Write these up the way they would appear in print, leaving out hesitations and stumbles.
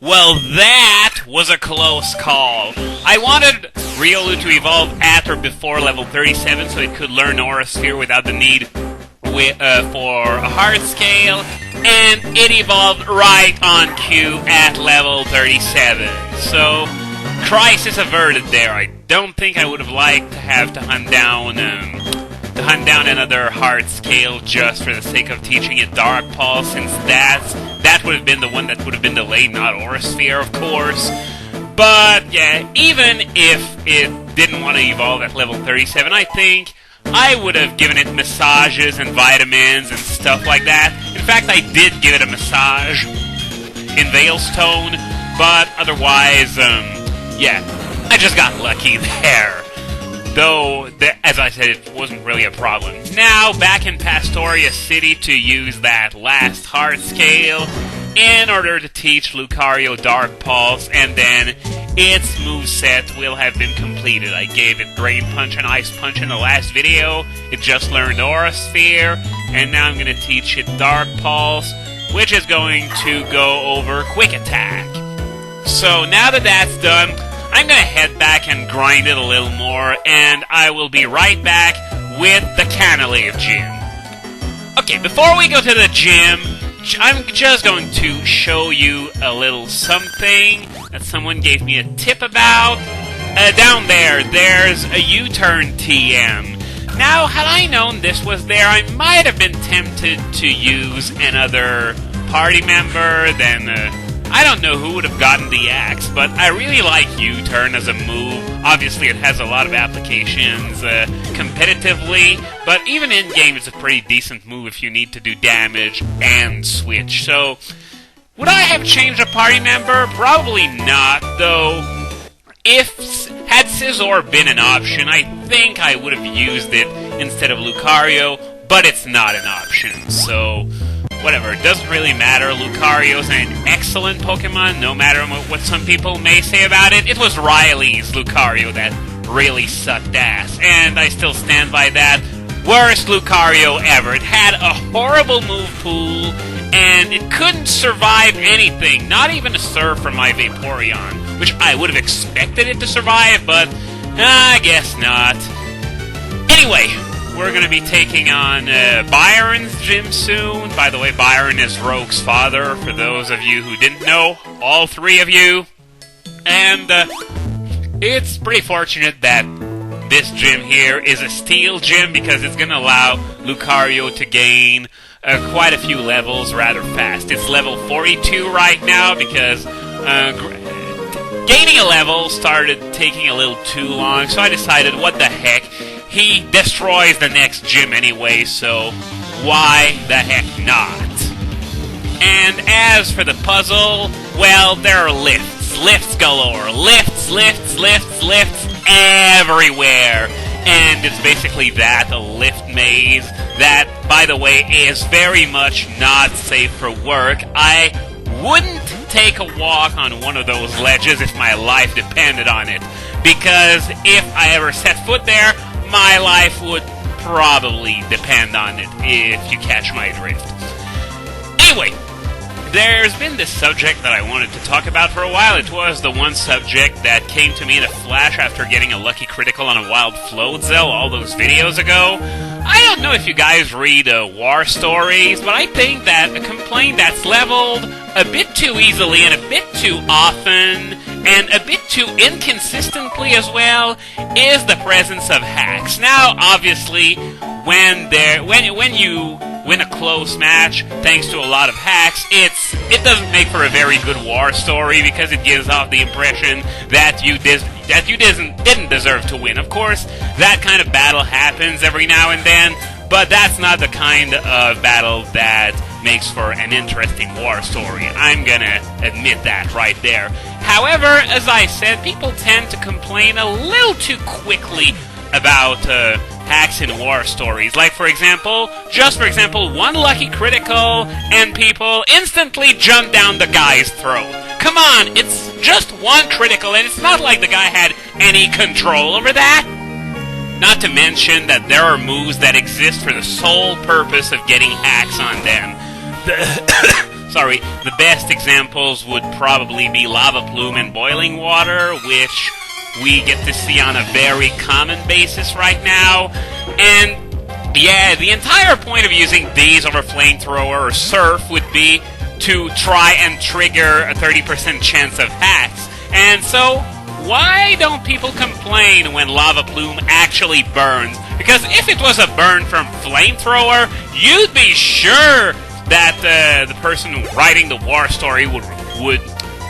Well, that was a close call. I wanted Riolu to evolve at or before level 37 so it could learn Aura Sphere without the need for a hard scale, and it evolved right on cue at level 37. So, crisis averted there. I don't think I would have liked to have to hunt down another hard scale just for the sake of teaching it Dark Pulse, since that would have been the one that would have been delayed, not Aura Sphere, of course. But yeah, even if it didn't want to evolve at level 37, I think I would have given it massages and vitamins and stuff like that. In fact, I did give it a massage in Veilstone, but otherwise, yeah, I just got lucky there. Though, as I said, it wasn't really a problem. Now, back in Pastoria City to use that last hard scale in order to teach Lucario Dark Pulse, and then its moveset will have been completed. I gave it Drain Punch and Ice Punch in the last video. It just learned Aura Sphere, and now I'm going to teach it Dark Pulse, which is going to go over Quick Attack. So now that that's done, I'm going to head back and grind it a little more, and I will be right back with the Canalave gym. Okay, before we go to the gym, I'm just going to show you a little something that someone gave me a tip about. Down there's a U-turn TM. Now, had I known this was there, I might have been tempted to use another party member, then I don't know who would have gotten the axe, but I really like U-turn as a move. Obviously, it has a lot of applications competitively, but even in-game, it's a pretty decent move if you need to do damage and switch. So, would I have changed a party member? Probably not, though. Had Scizor been an option, I think I would have used it instead of Lucario, but it's not an option, so whatever, it doesn't really matter. Lucario's an excellent Pokemon, no matter what some people may say about it. It was Riley's Lucario that really sucked ass, and I still stand by that. Worst Lucario ever. It had a horrible move pool, and it couldn't survive anything, not even a Surf from my Vaporeon, which I would have expected it to survive, but I guess not. Anyway, we're going to be taking on Byron's gym soon. By the way, Byron is Rogue's father, for those of you who didn't know, all three of you. And it's pretty fortunate that this gym here is a steel gym, because it's going to allow Lucario to gain quite a few levels rather fast. It's level 42 right now, because gaining a level started taking a little too long, so I decided, what the heck, he destroys the next gym anyway, so why the heck not? And as for the puzzle, well, there are lifts. Lifts galore. Lifts everywhere. And it's basically that, a lift maze, that, by the way, is very much not safe for work. I wouldn't take a walk on one of those ledges if my life depended on it, because if I ever set foot there, my life would probably depend on it, if you catch my drift. Anyway, there's been this subject that I wanted to talk about for a while. It was the one subject that came to me in a flash after getting a lucky critical on a wild Floatzel all those videos ago. I don't know if you guys read war stories, but I think that a complaint that's leveled a bit too easily and a bit too often and a bit too inconsistently as well is the presence of hacks. Now, obviously, when you win a close match thanks to a lot of hacks, it doesn't make for a very good war story, because it gives off the impression that you didn't deserve to win. Of course, that kind of battle happens every now and then, but that's not the kind of battle that makes for an interesting war story. I'm gonna admit that right there. However, as I said, people tend to complain a little too quickly about hacks in war stories. Like, for example, one lucky critical and people instantly jump down the guy's throat. Come on, it's just one critical, and it's not like the guy had any control over that. Not to mention that there are moves that exist for the sole purpose of getting hacks on them. sorry, the best examples would probably be Lava Plume and Boiling Water, which we get to see on a very common basis right now. And yeah, the entire point of using these over Flamethrower or Surf would be to try and trigger a 30% chance of hacks. And so, why don't people complain when Lava Plume actually burns? Because if it was a burn from Flamethrower, you'd be sure that the person writing the war story would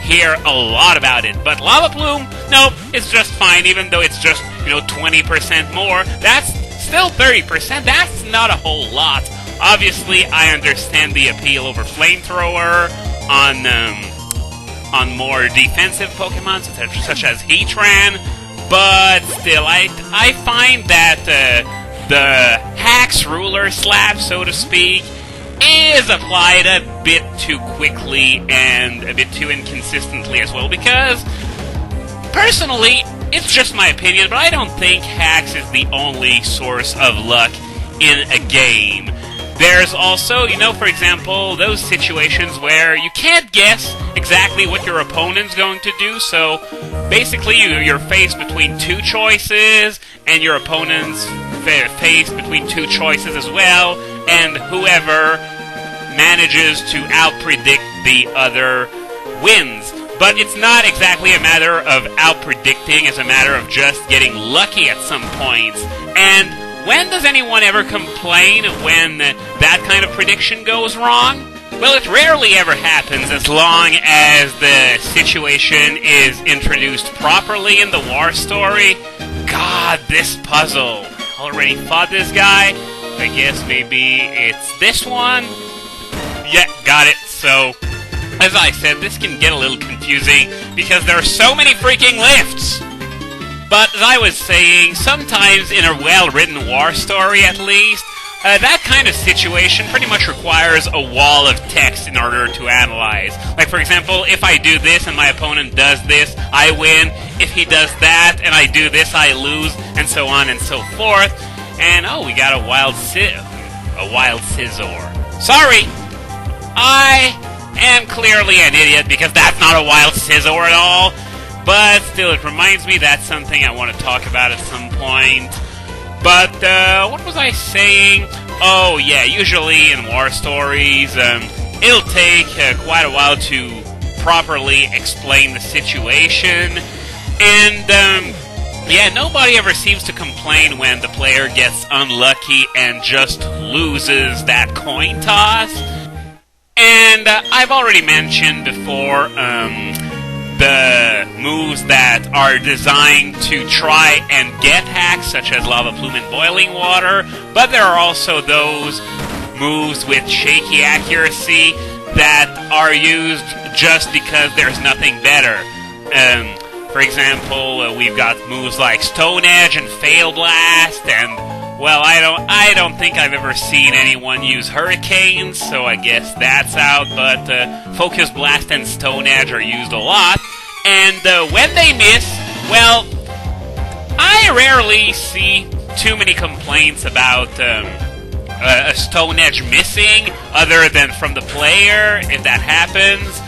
hear a lot about it. But Lava Plume, nope, it's just fine, even though it's just, 20% more. That's still 30%, that's not a whole lot. Obviously, I understand the appeal over Flamethrower on more defensive Pokemon, such as Heatran, but still, I find that the Hacks Ruler slap, so to speak, is applied a bit too quickly and a bit too inconsistently as well, because, personally, it's just my opinion, but I don't think Hacks is the only source of luck in a game. There's also, for example, those situations where you can't guess exactly what your opponent's going to do, so basically you're faced between two choices, and your opponent's faced between two choices as well, and whoever manages to outpredict the other wins. But it's not exactly a matter of outpredicting, it's a matter of just getting lucky at some points. And when does anyone ever complain when that kind of prediction goes wrong? Well, it rarely ever happens as long as the situation is introduced properly in the war story. God, this puzzle. Already fought this guy? I guess maybe it's this one? Yeah, got it. So, as I said, this can get a little confusing because there are so many freaking lifts. But as I was saying, sometimes in a well-written war story at least, that kind of situation pretty much requires a wall of text in order to analyze. Like, for example, if I do this and my opponent does this, I win. If he does that and I do this, I lose, and so on and so forth. And, oh, we got a wild Scizor. Sorry, I am clearly an idiot because that's not a wild Scizor at all. But still, it reminds me that's something I want to talk about at some point. But, what was I saying? Oh, yeah, usually in war stories, it'll take quite a while to properly explain the situation. And, yeah, nobody ever seems to complain when the player gets unlucky and just loses that coin toss. And, I've already mentioned before, the moves that are designed to try and get hacks, such as Lava Plume and Boiling Water, but there are also those moves with shaky accuracy that are used just because there's nothing better. For example, we've got moves like Stone Edge and Fail Blast, and, well, I don't think I've ever seen anyone use Hurricanes, so I guess that's out, but Focus Blast and Stone Edge are used a lot. And when they miss, well, I rarely see too many complaints about a Stone Edge missing, other than from the player, if that happens.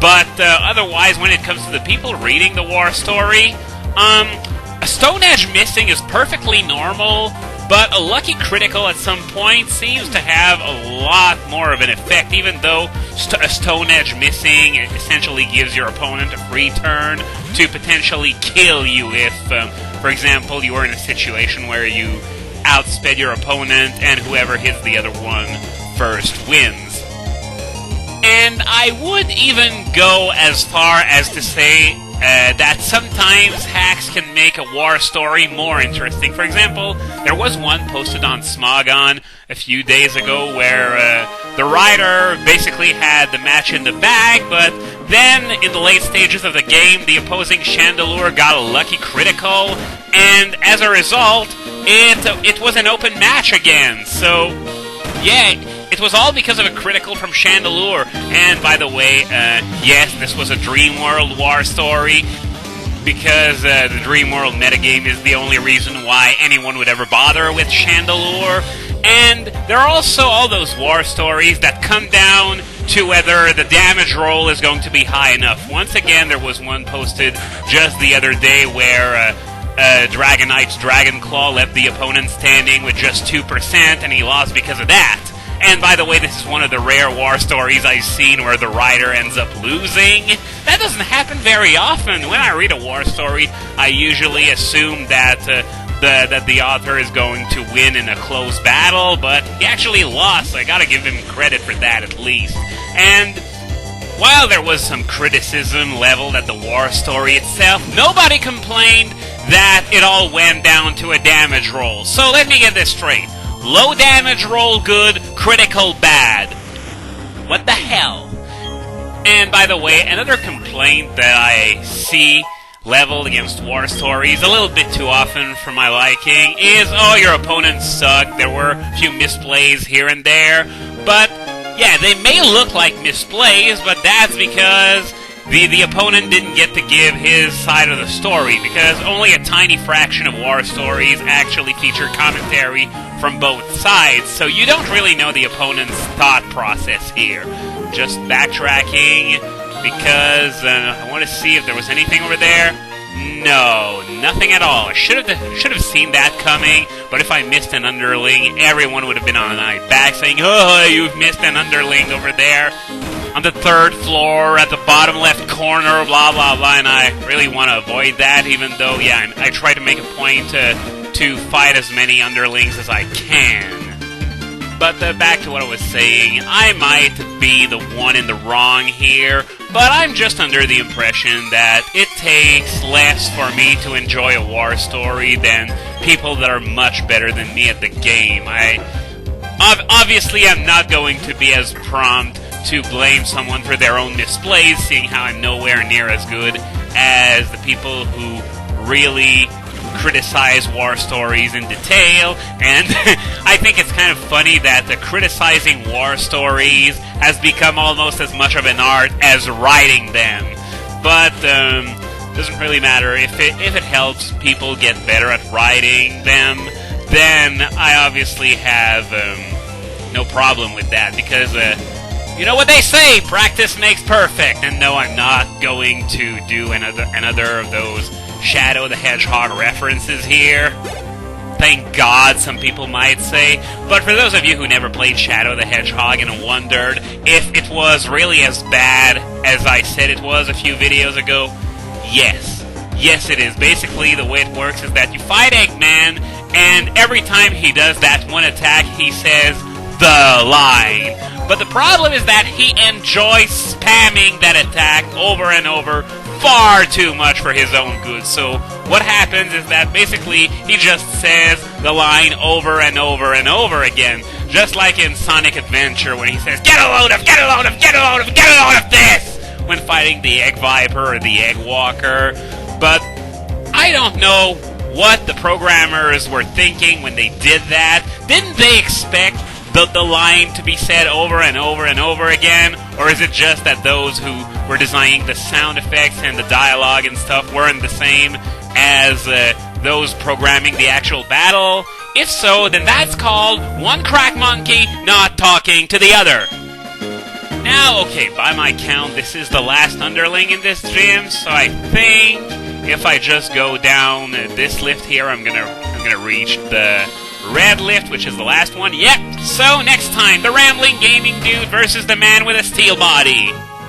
But otherwise, when it comes to the people reading the war story, a Stone Edge missing is perfectly normal, but a lucky critical at some point seems to have a lot more of an effect, even though a Stone Edge missing essentially gives your opponent a free turn to potentially kill you if, for example, you were in a situation where you outsped your opponent and whoever hits the other one first wins. And I would even go as far as to say that sometimes hacks can make a war story more interesting. For example, there was one posted on Smogon a few days ago where the writer basically had the match in the bag, but then in the late stages of the game, the opposing Chandelure got a lucky critical, and as a result, it was an open match again. So, yeah, it was all because of a critical from Chandelure. And by the way, yes, this was a Dream World war story, because the Dream World metagame is the only reason why anyone would ever bother with Chandelure. And there are also all those war stories that come down to whether the damage roll is going to be high enough. Once again, there was one posted just the other day where Dragonite's Dragon Claw left the opponent standing with just 2%, and he lost because of that. And by the way, this is one of the rare war stories I've seen where the writer ends up losing. That doesn't happen very often. When I read a war story, I usually assume that that the author is going to win in a close battle, but he actually lost, so I gotta give him credit for that at least. And while there was some criticism leveled at the war story itself, nobody complained that it all went down to a damage roll. So let me get this straight. Low damage roll good, critical bad. What the hell? And by the way, another complaint that I see leveled against war stories a little bit too often for my liking is, oh, your opponents suck. There were a few misplays here and there, but yeah, they may look like misplays, but that's because the opponent didn't get to give his side of the story, because only a tiny fraction of war stories actually feature commentary from both sides, so you don't really know the opponent's thought process here. Just backtracking, because I want to see if there was anything over there. No, nothing at all. I should have seen that coming, but if I missed an underling, everyone would have been on my back saying, oh, you've missed an underling over there on the 3rd floor at the bottom left corner, blah, blah, blah, and I really want to avoid that, even though, yeah, I try to make a point to fight as many underlings as I can. But back to what I was saying, I might be the one in the wrong here, but I'm just under the impression that it takes less for me to enjoy a war story than people that are much better than me at the game. Obviously, I'm not going to be as prompt to blame someone for their own misplays, seeing how I'm nowhere near as good as the people who really criticize war stories in detail, and I think it's kind of funny that the criticizing war stories has become almost as much of an art as writing them. But doesn't really matter. If it helps people get better at writing them, then I obviously have no problem with that, because you know what they say, practice makes perfect. And no, I'm not going to do another of those Shadow the Hedgehog references here. Thank God, some people might say. But for those of you who never played Shadow the Hedgehog and wondered if it was really as bad as I said it was a few videos ago, yes. Yes, it is. Basically, the way it works is that you fight Eggman, and every time he does that one attack, he says, the line. But the problem is that he enjoys spamming that attack over and over far too much for his own good. So what happens is that basically he just says the line over and over and over again. Just like in Sonic Adventure when he says, get a load of, get a load of, get a load of, get a load of this! When fighting the Egg Viper or the Egg Walker. But I don't know what the programmers were thinking when they did that. Didn't they expect the line to be said over and over and over again? Or is it just that those who were designing the sound effects and the dialogue and stuff weren't the same as those programming the actual battle? If so, then that's called one crack monkey not talking to the other. Now, okay, by my count, this is the last underling in this gym, so I think if I just go down this lift here, I'm gonna reach the red lift, which is the last one. Yep. So next time, the rambling gaming dude versus the man with a steel body.